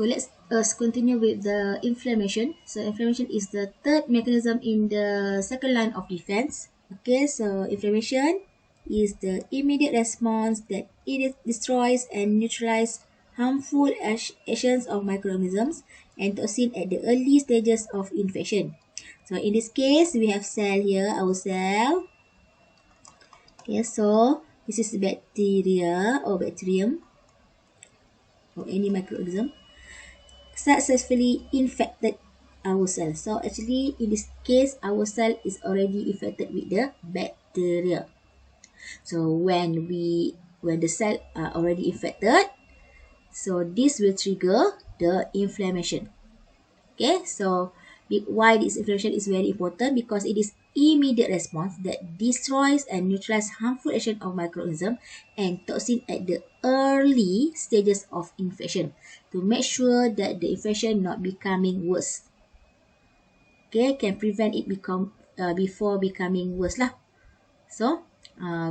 Okay, let's us continue with the inflammation. So inflammation is the third mechanism in the second line of defense. Okay, so inflammation is the immediate response that it destroys and neutralizes harmful actions of microorganisms and toxin at the early stages of infection. So in this case, we have cell here, our cell. Okay, so this is bacteria or bacterium or any microorganism successfully infected our cell. So actually in this case our cell is already infected with the bacteria. So when the cell are already infected, so this will trigger the inflammation. Okay, so why this inflammation is very important? Because it is immediate response that destroys and neutralizes harmful action of microorganism and toxin at the early stages of infection to make sure that the infection not becoming worse. Okay, can prevent it before becoming worse lah. So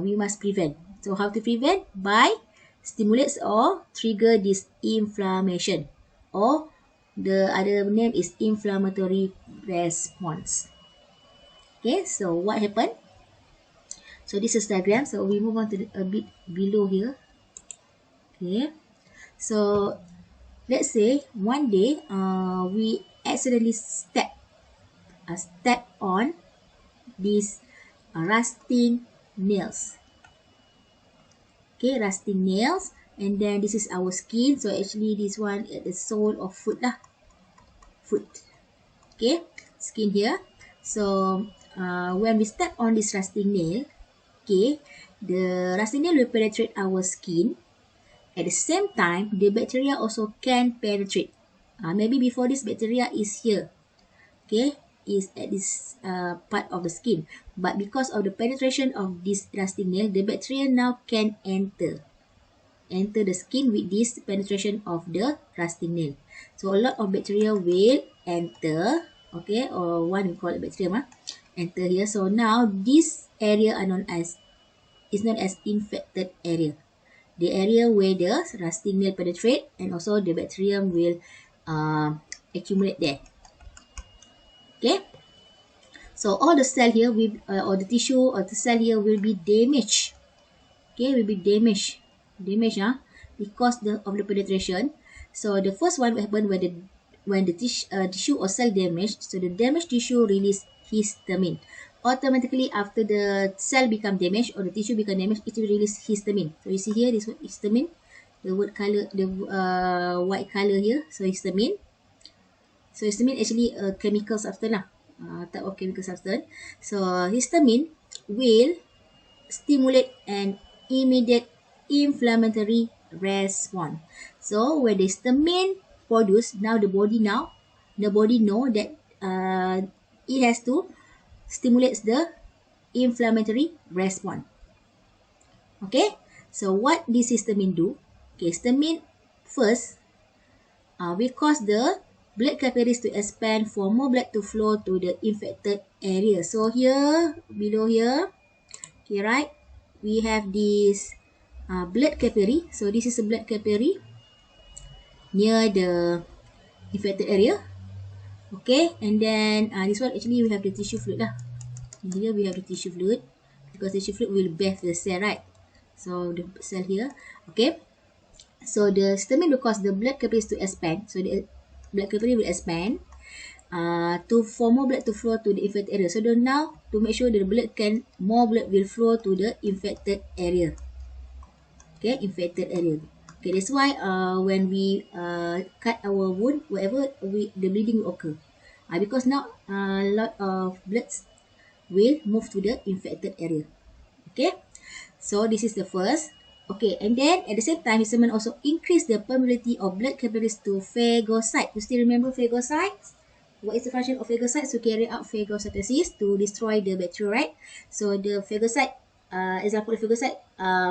we must prevent. So how to prevent? By stimulates or trigger this inflammation, or the other name is inflammatory response. Okay, so what happened? So this is diagram. So we move on to a bit below here. Okay, so let's say one day we accidentally step on these rusting nails. Okay, rusting nails, and then this is our skin. So actually this one at the sole of foot lah, foot. Okay, skin here. So when we step on this rusting nail, okay, the rusting nail will penetrate our skin. At the same time, the bacteria also can penetrate. Maybe before this bacteria is here, okay, is at this part of the skin, but because of the penetration of this rusting nail, the bacteria now can enter the skin with this penetration of the rusting nail. So a lot of bacteria will enter, okay, or one we call it bacterium, enter here. So now this area is known as infected area, the area where the rusting nail penetrate and also the bacterium will accumulate there. Okay, so all the cell here will or the tissue or the cell here will be damaged. Okay, will be damaged because of the penetration. So the first one will happen when the tissue or cell damaged. So the damaged tissue release histamine. Automatically after the cell become damaged or the tissue become damaged, it will release histamine. So you see here, this one histamine, the word color, the white color here. So histamine. So histamine actually a chemical substance lah, type of chemical substance. So histamine will stimulate an immediate inflammatory response. So when the histamine produced, now the body know that it has to stimulate the inflammatory response. Okay, so what this histamine do? Okay, histamine first will cause the blood capillaries to expand for more blood to flow to the infected area. So here, below here, okay, right, we have this blood capillary. So this is a blood capillary near the infected area. Okay, and then this one actually we have the tissue fluid lah. And here we have the tissue fluid because the tissue fluid will bathe the cell, right? So the cell here, okay. So the histamine will cause the blood capillaries to expand. So the blood capillary will expand for more blood to flow to the infected area. So now to make sure that more blood will flow to the infected area. Okay, infected area. Okay, that's why when we cut our wound, the bleeding will occur. Because now a lot of blood will move to the infected area. Okay, so this is the first. Okay, and then at the same time, histamine also increase the permeability of blood capillaries to phagocytes. You still remember phagocytes? What is the function of phagocytes? To carry out phagocytosis, to destroy the bacteria, right? So the phagocyte, example of phagocyte,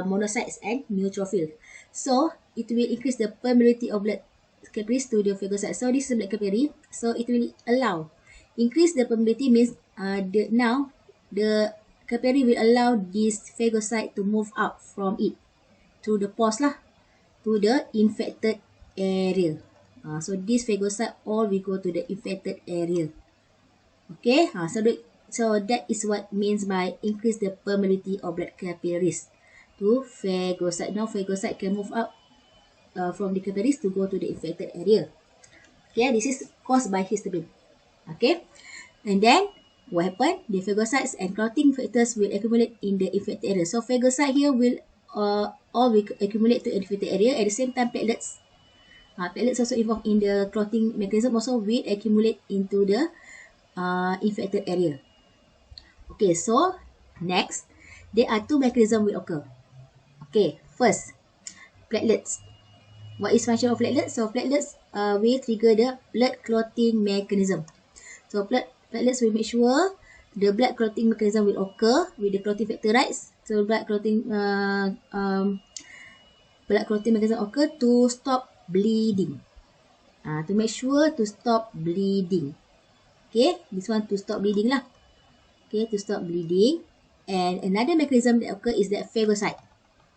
monocytes and neutrophils. So it will increase the permeability of blood capillaries to the phagocytes. So this is blood capillary. So it will increase the permeability means now the capillary will allow this phagocyte to move out from it through the pores lah to the infected area. So this phagocyte all will go to the infected area. Okay, so that is what means by increase the permeability of blood capillaries to phagocyte. Now phagocyte can move up from the capillaries to go to the infected area. Okay, this is caused by histamine. Okay, and then what happened? The phagocytes and clotting factors will accumulate in the infected area. So phagocyte here will all will accumulate to the infected area. At the same time, platelets also involved in the clotting mechanism also will accumulate into the infected area. Okay, so next, there are two mechanisms will occur. Okay, first, platelets. What is function of platelets? So platelets will trigger the blood clotting mechanism. So platelets will make sure the blood clotting mechanism will occur with the clotting factor, right? So blood clotting mechanism occur to stop bleeding. To make sure to stop bleeding. Okay, this one to stop bleeding lah. Okay, to stop bleeding. And another mechanism that occur is that phagocyte.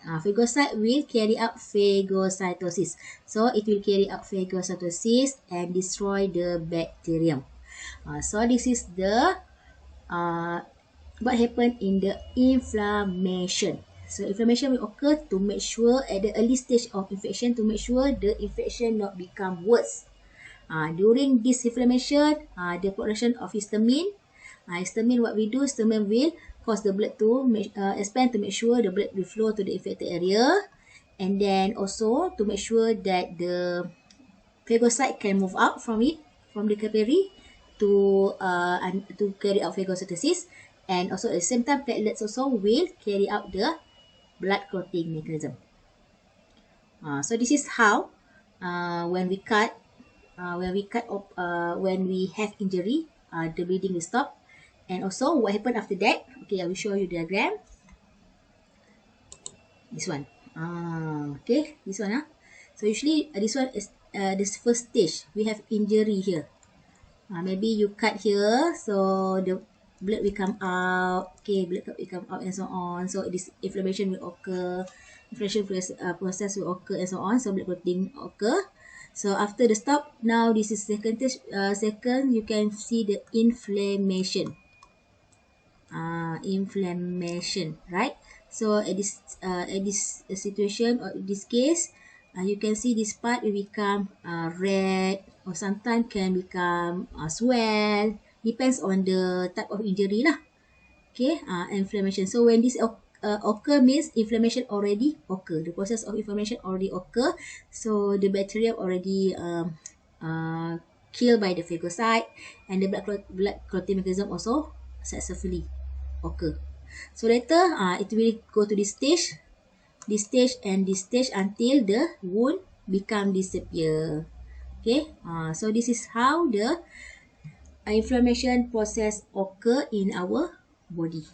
Phagocyte will carry out phagocytosis. So it will carry out phagocytosis and destroy the bacterium. So this is the what happened in the inflammation. So inflammation will occur to make sure at the early stage of infection to make sure the infection not become worse. During this inflammation, the production of histamine. Histamine, what we do, histamine will cause the blood to expand to make sure the blood will flow to the infected area. And then also to make sure that the phagocyte can move out from it, from the capillary to carry out phagocytosis. And also at the same time, platelets also will carry out the blood clotting mechanism. So this is how when we cut when we have injury, the bleeding will stop. And also what happened after that? Okay, I will show you the diagram. This one. Okay, this one. So usually this one is this first stage. We have injury here. Maybe you cut here, so the blood will come out. Okay, blood will come out and so on. So this inflammation will occur. Inflammation process will occur and so on. So blood clotting occur. So after the stop, now this is second you can see the inflammation. Inflammation, right? So at this situation or in this case, you can see this part will become red or sometimes can become swell. Depends on the type of injury lah. Okay, inflammation. So when this occur means inflammation already occur. The process of inflammation already occur. So the bacteria already killed by the phagocyte and the blood clotting mechanism also successfully occur. So later it will go to this stage and this stage until the wound become disappear. Okay, so this is how the inflammation process occur in our body.